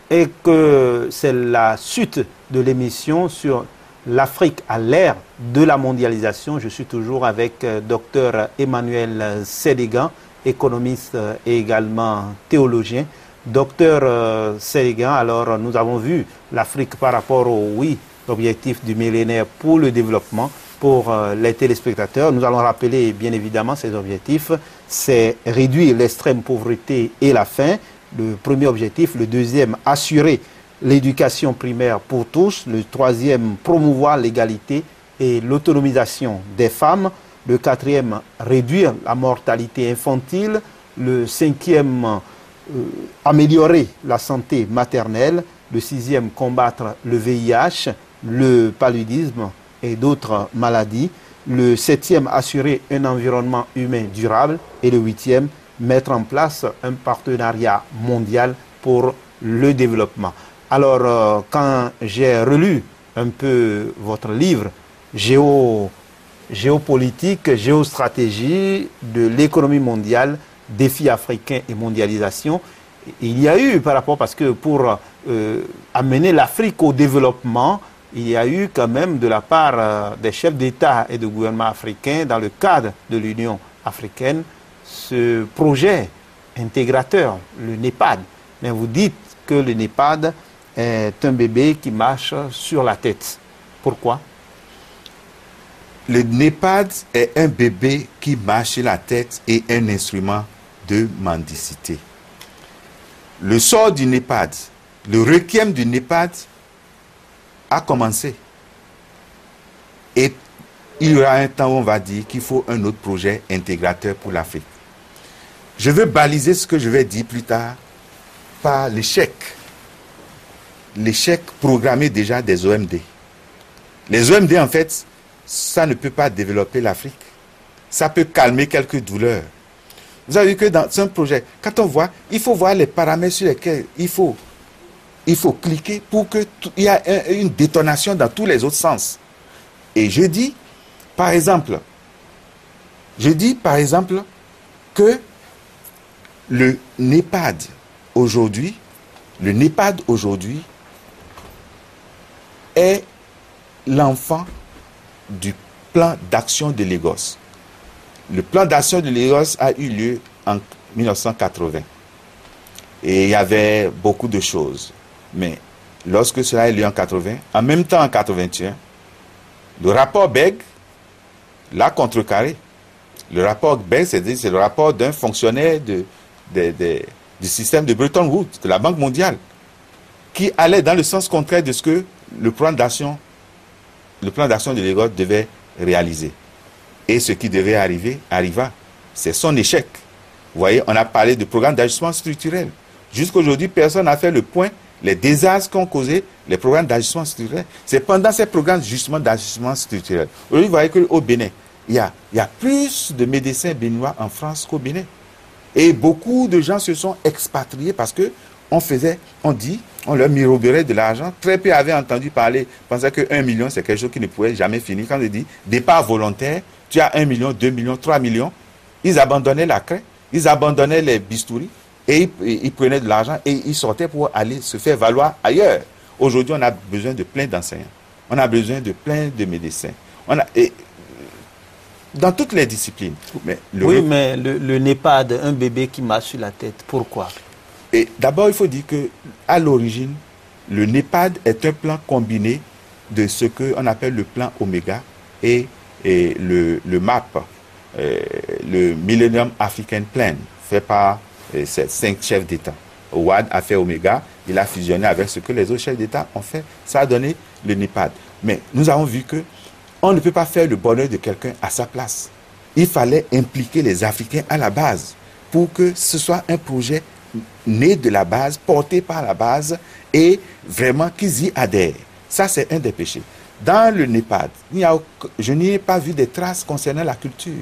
et que c'est la suite de l'émission sur l'Afrique à l'ère de la mondialisation. Je suis toujours avec Dr Emmanuel Sénégan, économiste et également théologien. Docteur Sénégan, alors nous avons vu l'Afrique par rapport au objectif du millénaire pour le développement. Pour les téléspectateurs, nous allons rappeler bien évidemment ces objectifs. C'est réduire l'extrême pauvreté et la faim, le premier objectif. Le deuxième, assurer l'éducation primaire pour tous. Le troisième, promouvoir l'égalité et l'autonomisation des femmes. Le quatrième, réduire la mortalité infantile. Le cinquième, améliorer la santé maternelle. Le sixième, combattre le VIH, le paludisme et d'autres maladies. Le septième, assurer un environnement humain durable. Et le huitième, mettre en place un partenariat mondial pour le développement. Alors, quand j'ai relu un peu votre livre, géopolitique, géostratégie de l'économie mondiale, défis africains et mondialisation. Il y a eu par rapport, parce que pour amener l'Afrique au développement, il y a eu quand même de la part des chefs d'État et de gouvernement africains, dans le cadre de l'Union africaine, ce projet intégrateur, le NEPAD. Mais vous dites que le NEPAD est un bébé qui marche sur la tête. Pourquoi? Le NEPAD est un bébé qui marche sur la tête et un instrument de mendicité. Le sort du NEPAD, le requiem du NEPAD a commencé. Et il y aura un temps où on va dire qu'il faut un autre projet intégrateur pour l'Afrique. Je veux baliser ce que je vais dire plus tard par l'échec. L'échec programmé déjà des OMD. Les OMD, en fait, ça ne peut pas développer l'Afrique. Ça peut calmer quelques douleurs. Vous avez vu que dans un projet, quand on voit, il faut voir les paramètres sur lesquels il faut cliquer pour qu'il y ait une détonation dans tous les autres sens. Et je dis, par exemple, que le NEPAD aujourd'hui est l'enfant du plan d'action de Lagos. Le plan d'action de Lagos a eu lieu en 1980. Et il y avait beaucoup de choses. Mais lorsque cela a eu lieu en 80, en même temps en 81, le rapport Beg l'a contrecarré. Le rapport Beg, c'est le rapport d'un fonctionnaire du système de Bretton Woods, de la Banque mondiale, qui allait dans le sens contraire de ce que le plan d'action de Lagos devait réaliser. Et ce qui devait arriver, arriva. C'est son échec. Vous voyez, on a parlé de programme d'ajustement structurel. Jusqu'à aujourd'hui, personne n'a fait le point, les désastres qu'ont causé les programmes d'ajustement structurel. C'est pendant ces programmes justement d'ajustement structurel. Aujourd'hui, vous voyez qu'au Bénin, il y a plus de médecins béninois en France qu'au Bénin. Et beaucoup de gens se sont expatriés parce que on leur miroberait de l'argent. Très peu avaient entendu parler, pensaient que 1 million, c'est quelque chose qui ne pouvait jamais finir. Quand on dit départ volontaire, tu as 1 million, 2 millions, 3 millions. Ils abandonnaient la craie, ils abandonnaient les bistouris et ils prenaient de l'argent et ils sortaient pour aller se faire valoir ailleurs. Aujourd'hui, on a besoin de plein d'enseignants. On a besoin de plein de médecins. Dans toutes les disciplines. Mais le NEPAD, un bébé qui marche sur la tête, pourquoi? Et d'abord, il faut dire qu'à l'origine, le NEPAD est un plan combiné de ce qu'on appelle le plan Oméga et le MAP, le Millennium African Plan, fait par ces 5 chefs d'État. Ouad a fait Oméga, il a fusionné avec ce que les autres chefs d'État ont fait. Ça a donné le NEPAD. Mais nous avons vu que on ne peut pas faire le bonheur de quelqu'un à sa place. Il fallait impliquer les Africains à la base pour que ce soit un projet né de la base, porté par la base et vraiment qu'ils y adhèrent. Ça, c'est un des péchés. Dans le NEPAD, je n'y ai pas vu des traces concernant la culture.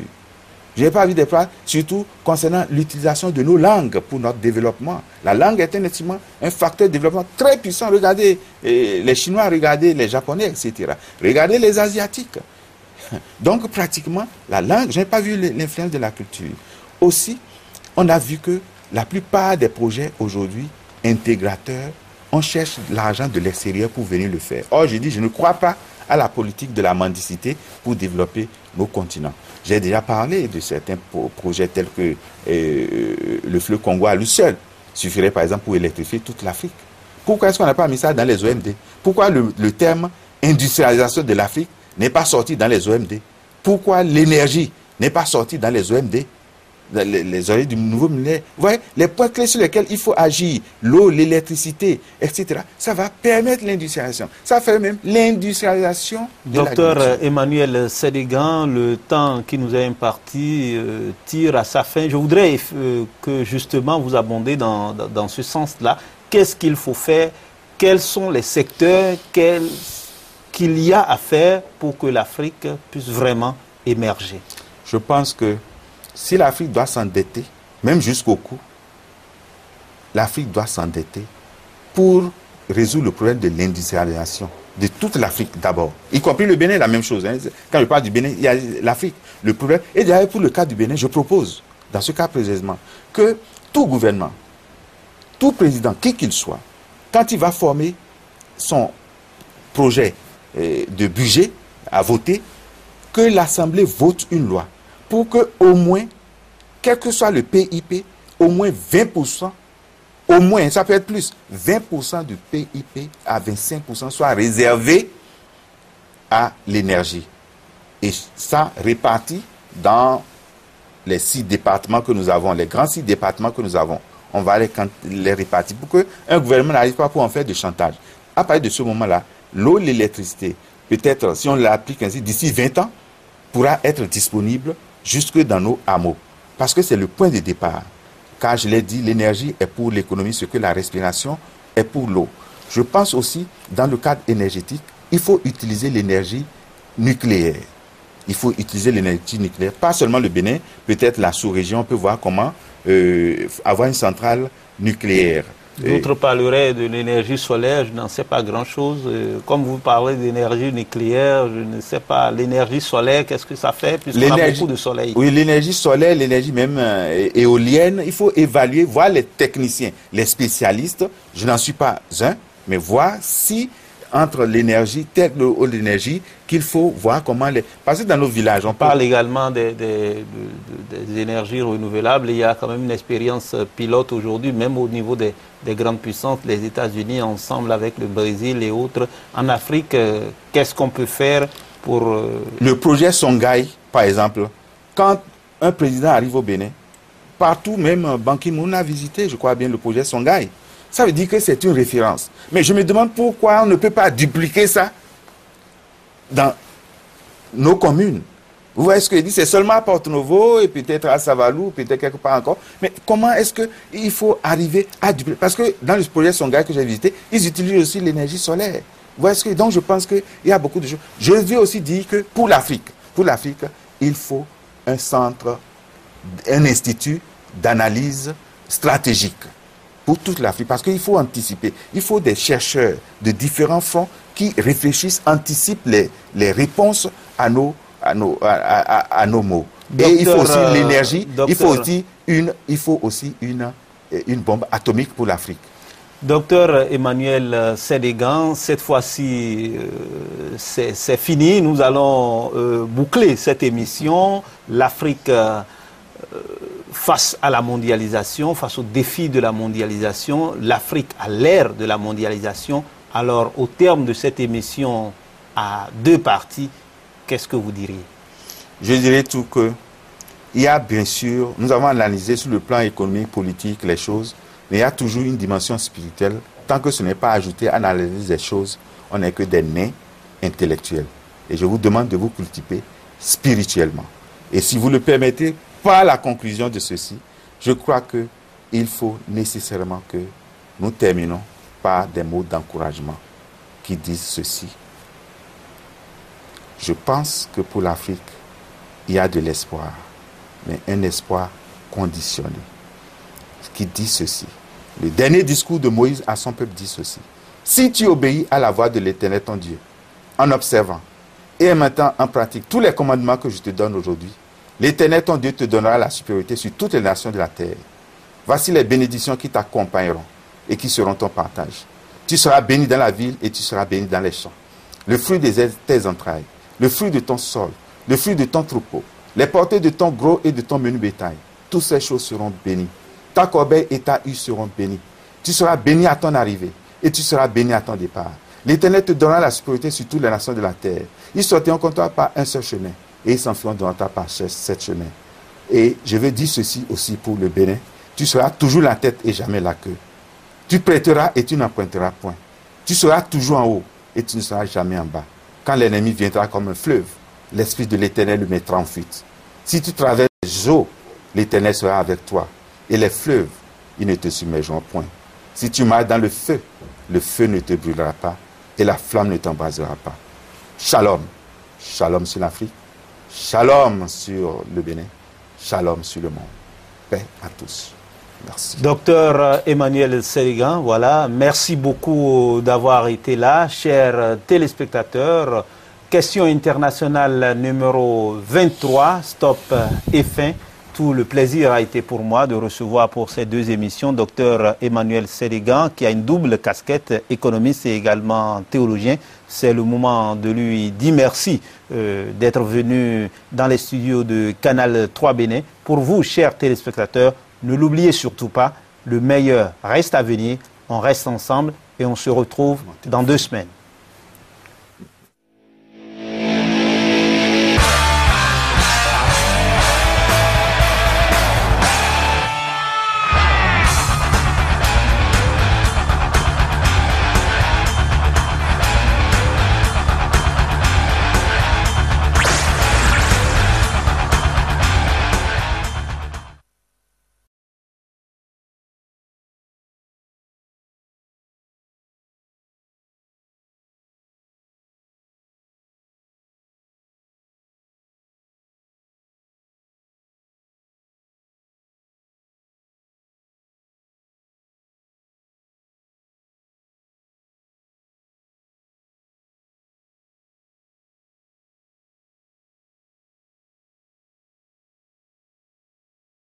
Je n'ai pas vu des traces, surtout concernant l'utilisation de nos langues pour notre développement. La langue est un facteur de développement très puissant. Regardez les Chinois, regardez les Japonais, etc. Regardez les Asiatiques. Donc, pratiquement, la langue, je n'ai pas vu l'influence de la culture. Aussi, on a vu que la plupart des projets aujourd'hui intégrateurs, on cherche l'argent de l'extérieur pour venir le faire. Or, je dis, je ne crois pas à la politique de la mendicité pour développer nos continents. J'ai déjà parlé de certains projets tels que le fleuve Congo à lui seul suffirait par exemple pour électrifier toute l'Afrique. Pourquoi est-ce qu'on n'a pas mis ça dans les OMD? Pourquoi le terme industrialisation de l'Afrique n'est pas sorti dans les OMD? Pourquoi l'énergie n'est pas sortie dans les OMD? Les oreilles du nouveau millénaire. Vous voyez, les points clés sur lesquels il faut agir, l'eau, l'électricité, etc., ça va permettre l'industrialisation. Ça fait même l'industrialisation de l'agriculture. Docteur Emmanuel Sénégan, le temps qui nous est imparti tire à sa fin. Je voudrais que justement vous abondez dans ce sens-là. Qu'est-ce qu'il faut faire? Quels sont les secteurs qu'il y a à faire pour que l'Afrique puisse vraiment émerger? Je pense que si l'Afrique doit s'endetter, même jusqu'au cou, l'Afrique doit s'endetter pour résoudre le problème de l'industrialisation. de toute l'Afrique d'abord, y compris le Bénin, la même chose. Hein. Quand je parle du Bénin, il y a l'Afrique, le problème. Et d'ailleurs, pour le cas du Bénin, je propose, dans ce cas précisément, que tout gouvernement, tout président, qui qu'il soit, quand il va former son projet de budget à voter, que l'Assemblée vote une loi pour que au moins, quel que soit le PIB, au moins 20%, au moins, ça peut être plus, 20% du PIB à 25% soit réservé à l'énergie. Et ça réparti dans les 6 départements que nous avons, les grands 6 départements que nous avons. On va les répartir pour qu'un gouvernement n'arrive pas pour en faire de chantage. À partir de ce moment-là, l'eau, l'électricité, peut-être, si on l'applique ainsi, d'ici 20 ans, pourra être disponible jusque dans nos hameaux. Parce que c'est le point de départ. Car je l'ai dit, l'énergie est pour l'économie ce que la respiration est pour l'eau. Je pense aussi, dans le cadre énergétique, il faut utiliser l'énergie nucléaire. Il faut utiliser l'énergie nucléaire. Pas seulement le Bénin, peut-être la sous-région peut voir comment avoir une centrale nucléaire. D'autres parleraient de l'énergie solaire, je n'en sais pas grand-chose. Comme vous parlez d'énergie nucléaire, je ne sais pas, l'énergie solaire, qu'est-ce que ça fait, puisqu'on a beaucoup de soleil. Oui, l'énergie solaire, l'énergie même éolienne, il faut évaluer, voir les techniciens, les spécialistes, je n'en suis pas un, mais voir si entre l'énergie, telle ou l'énergie, qu'il faut voir comment les... Parce que dans nos villages, on parle également des énergies renouvelables. Il y a quand même une expérience pilote aujourd'hui, même au niveau des grandes puissances, les États-Unis, ensemble avec le Brésil et autres. En Afrique, qu'est-ce qu'on peut faire pour... Le projet Songhai, par exemple, quand un président arrive au Bénin, partout, même Ban Ki-moon a visité, je crois bien, le projet Songhai. Ça veut dire que c'est une référence. Mais je me demande pourquoi on ne peut pas dupliquer ça dans nos communes. Vous voyez ce que je dis? C'est seulement à Porto-Novo et peut-être à Savalou, peut-être quelque part encore. Mais comment est-ce qu'il faut arriver à dupliquer? Parce que dans le projet Songhai que j'ai visité, ils utilisent aussi l'énergie solaire. Vous voyez ce que... Donc je pense qu'il y a beaucoup de choses. Je veux aussi dire que pour l'Afrique, il faut un centre, un institut d'analyse stratégique. Pour toute l'Afrique, parce qu'il faut anticiper. Il faut des chercheurs de différents fronts qui réfléchissent, anticipent les réponses à nos mots. Docteur, et il faut aussi l'énergie, il faut aussi une bombe atomique pour l'Afrique. Docteur Emmanuel Sénégan, cette fois-ci, c'est fini. Nous allons boucler cette émission. L'Afrique... face à la mondialisation, face aux défis de la mondialisation, l'Afrique à l'ère de la mondialisation. Alors, au terme de cette émission à 2 parties, qu'est-ce que vous diriez? Je dirais tout que, il y a bien sûr, nous avons analysé sur le plan économique, politique, les choses, mais il y a toujours une dimension spirituelle. Tant que ce n'est pas ajouté à analyser les choses, on n'est que des nains intellectuels. Et je vous demande de vous cultiver spirituellement. Et si vous le permettez, par la conclusion de ceci, je crois qu'il faut nécessairement que nous terminons par des mots d'encouragement qui disent ceci. Je pense que pour l'Afrique, il y a de l'espoir, mais un espoir conditionné. Qui dit ceci. Le dernier discours de Moïse à son peuple dit ceci. Si tu obéis à la voix de l'Éternel ton Dieu, en observant et en mettant en pratique tous les commandements que je te donne aujourd'hui, l'Éternel, ton Dieu, te donnera la supériorité sur toutes les nations de la terre. Voici les bénédictions qui t'accompagneront et qui seront ton partage. Tu seras béni dans la ville et tu seras béni dans les champs. Le fruit de tes entrailles, le fruit de ton sol, le fruit de ton troupeau, les portées de ton gros et de ton menu bétail, toutes ces choses seront bénies. Ta corbeille et ta hutte seront bénies. Tu seras béni à ton arrivée et tu seras béni à ton départ. L'Éternel te donnera la supériorité sur toutes les nations de la terre. Ils sortiront contre toi par un seul chemin. Et ils s'enfuiront devant ta par 7 chemins. Et je veux dire ceci aussi pour le Bénin. Tu seras toujours la tête et jamais la queue. Tu prêteras et tu n'emprunteras point. Tu seras toujours en haut et tu ne seras jamais en bas. Quand l'ennemi viendra comme un fleuve, l'Esprit de l'Éternel le mettra en fuite. Si tu traverses les eaux, l'Éternel sera avec toi. Et les fleuves, ils ne te submergeront point. Si tu marches dans le feu ne te brûlera pas et la flamme ne t'embrasera pas. Shalom. Shalom sur l'Afrique. Shalom sur le Bénin, shalom sur le monde. Paix à tous. Merci. Docteur Emmanuel Sélégan, voilà, merci beaucoup d'avoir été là. Chers téléspectateurs, question internationale numéro 23, stop et fin. Tout le plaisir a été pour moi de recevoir pour ces deux émissions Dr Emmanuel Sélégan, qui a une double casquette, économiste et également théologien. C'est le moment de lui dire merci d'être venu dans les studios de Canal 3 Bénin. Pour vous, chers téléspectateurs, ne l'oubliez surtout pas, le meilleur reste à venir. On reste ensemble et on se retrouve dans 2 semaines.